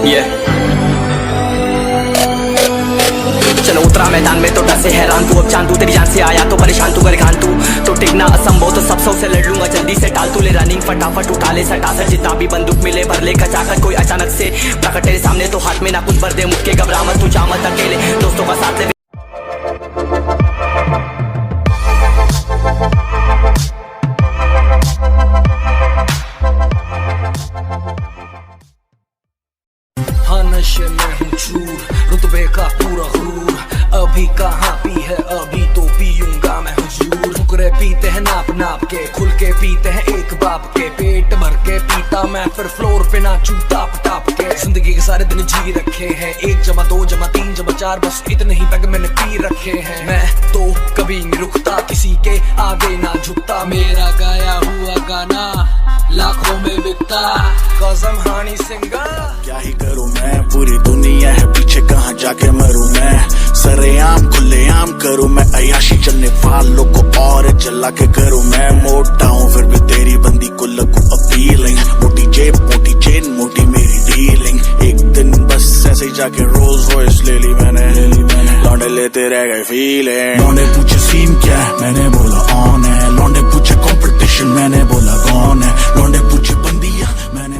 ये चलो उतरा मैदान में तो डर से हैरान तू, अब चांद तू तेरी जान से आया तो परेशान तू, कर घान तू तो टिकना असंभव, तो सब से लड़ लूंगा जल्दी से टाल तू, ले रनिंग फटाफट उठा ले सटासट, जितना भी बंदूक मिले भर ले खचाखच, कोई अचानक से प्रकट तेरे सामने तो हाथ में ना कुछ भर दे, मुझके घबरा मत तू, जा मत अकेले, दोस्तों का साथ ले। हाँ नशे में हूँ चूर, रुतबे का पूरा हुरूर, अभी कहाँ पी है अभी तो पीऊंगा मैं हुजूर। फुकरे पीते हैं नाप नाप के, खुल के पीते हैं एक बाप के, पेट भर के पीता मैं फिर फ्लोर पे नाचूं टाप टाप के। जिंदगी के सारे दिन जी रखे हैं, 1 जमा 2 जमा 3 जमा 4 बस इतने ही पैग मैंने पी रखे हैं। मैं तो कभी नहीं रुकता, किसी के आगे ना झुकता, मेरा गाया हुआ गाना लाखों में बिकता, कसम हानी सिंगर। क्या ही करूं मैं, पूरी दुनिया है पीछे, कहाँ जाके मरूं मैं, सरेआम खुलेआम करूं मैं अयाशी, चलने वालों को और जला के करूं मैं, मोटा हूं फिर भी तेरी बंदी को लगू अपीलिंग, मोटी जेब मोटी चेन मोटी मेरी डीलिंग, एक दिन बस ऐसे ही जाके रोल्स रॉयस ले ली मैंने, लौंडे लेते रह गए फीलिंग। लौंडे पूछे सीन क्या है, मैंने बोला ऑन है, लौंडे पूछे कंपटीशन, मैंने बोला कौन है, लौंडे पूछे बंदिया, मैंने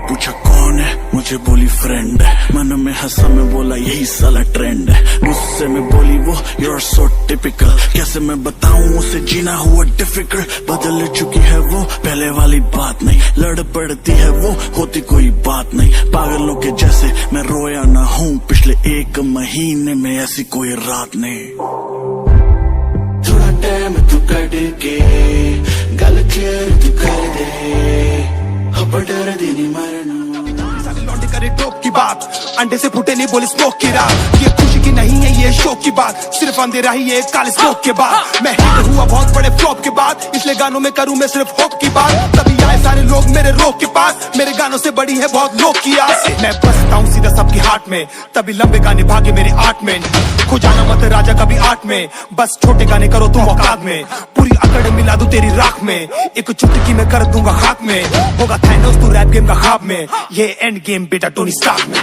पूछा कौन है, मुझे बोली फ्रेंड है, मन में हंसा मैं बोला यही साला ट्रेंड है, गुस्से में बोली वो you're so typical, कैसे मैं बताऊं उसे जीना हुआ डिफिकल्ट, बदल चुकी है वो पहले वाली बात नहीं, लड़ पड़ती है वो होती कोई बात नहीं, पागलों के जैसे मैं रोया ना हूँ पिछले 1 महीने में ऐसी कोई रात नहीं। थोड़ा टाइम तू कट के गल तू कर दे, डर देनी मरना लौंडे करे टोक की बात, अंडे से फूटे नहीं बोली स्मोक की रात, ये खुशी की नहीं है ये शौक की बात, सिर्फ अंधेरा ही है काले स्मोक के बाद, मैं हिट हुआ बहुत बड़े फ्लॉप के बाद, इसलिए गानों में करूं मैं सिर्फ होप की बात, तभी आए सारे लोग मेरे रोक के पास, मेरे गानों से बड़ी है बहुत लोग की आस, मैं बसता हूँ सीधा सबकी हार्ट में, तभी लंबे गाने भागे मेरे 8 में, खो जाना मत राजा कभी 8 में, बस छोटे गाने करो तुम औकात में, पूरी अकड़ मिला दूं तेरी राख में, एक चुटकी में कर दूंगा खाक में, होगा थैनोस तू रैप गेम का ख्वाब में, ये एंड गेम बेटा टोनी स्टार्क में।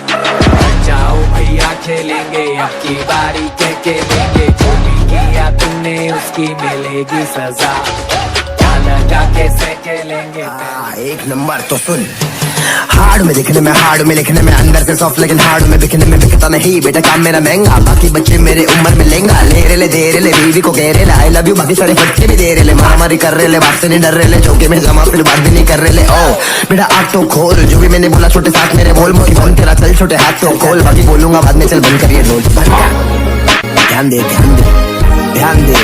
जाओ भैया खेलेंगे अब की बारी, कह के देंगे जो भी किया तुमने उसकी मिलेगी सजा, क्या लगा कैसे खेलेंगे। एक नंबर तो सुन, हार्ड में दिखने में हार्ड में लिखने में, अंदर से सॉफ्ट लेकिन हार्ड में बिकने में बिकता नहीं, बेटा काम मेरा महंगा, बाकी बच्चे मेरे उम्र में लेंगा, ले रे ले दे रे ले बीवी को कह रे ले आई लव यू, बाकी सारे बच्चे भी दे रे ले, मारामारी कर रहे ले, बात से नहीं डर रहे ले, चौके में जमा फिर बात भी नहीं कर रहे ले, ओ बेटा आग तो खोल, जो भी मैंने बोला छोटे साथ मेरे बोल, मोटी फोन तेरा चल छोटे हाथ तो खोल, बाकी बोलूंगा बाद में, चल बंद करिए ढोल, ध्यान दे ध्यान दे ध्यान दे।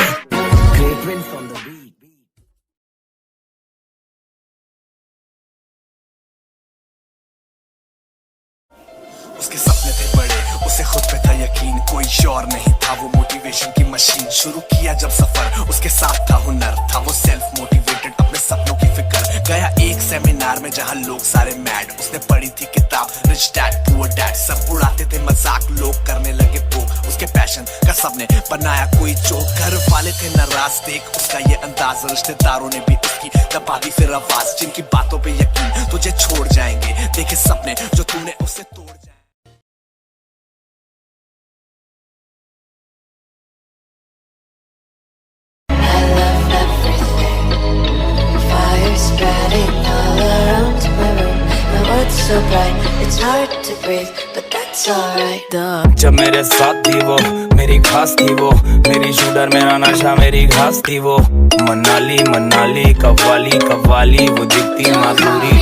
उसके सपने थे बड़े, उसे खुद पे था यकीन, कोई शौर नहीं था, वो मोटिवेशन की मशीन, शुरू किया जब सफर उसके साथ था हुनर, था वो सेल्फ मोटिवेटेड अपने सपनों की फिक्र, गया एक सेमिनार में जहां लोग सारे मैड, उसने पढ़ी थी किताब रिच डैड पुअर डैड, सब उड़ाते थे मजाक, लोग करने लगे वो उसके पैशन का, सबने बनाया कोई जोक, घर वाले थे नाराज देख उसका ये अंदाज, रिश्तेदारों ने भी उसकी दबा दी फिर आवाज, जिनकी बातों पे यकीन तुझे छोड़ जाएंगे, देखे सपने जो तूने उससे तोड़ जाए। Spreading all around my room, my world's so bright, it's hard to breathe, but that's alright. जब मेरे साथ थी वो मेरी खास थी, वो मेरी शूटर मेरा नशा मेरी घास थी, वो मनाली मनाली कव्वाली कव्वाली, वो दिखती माधुरी।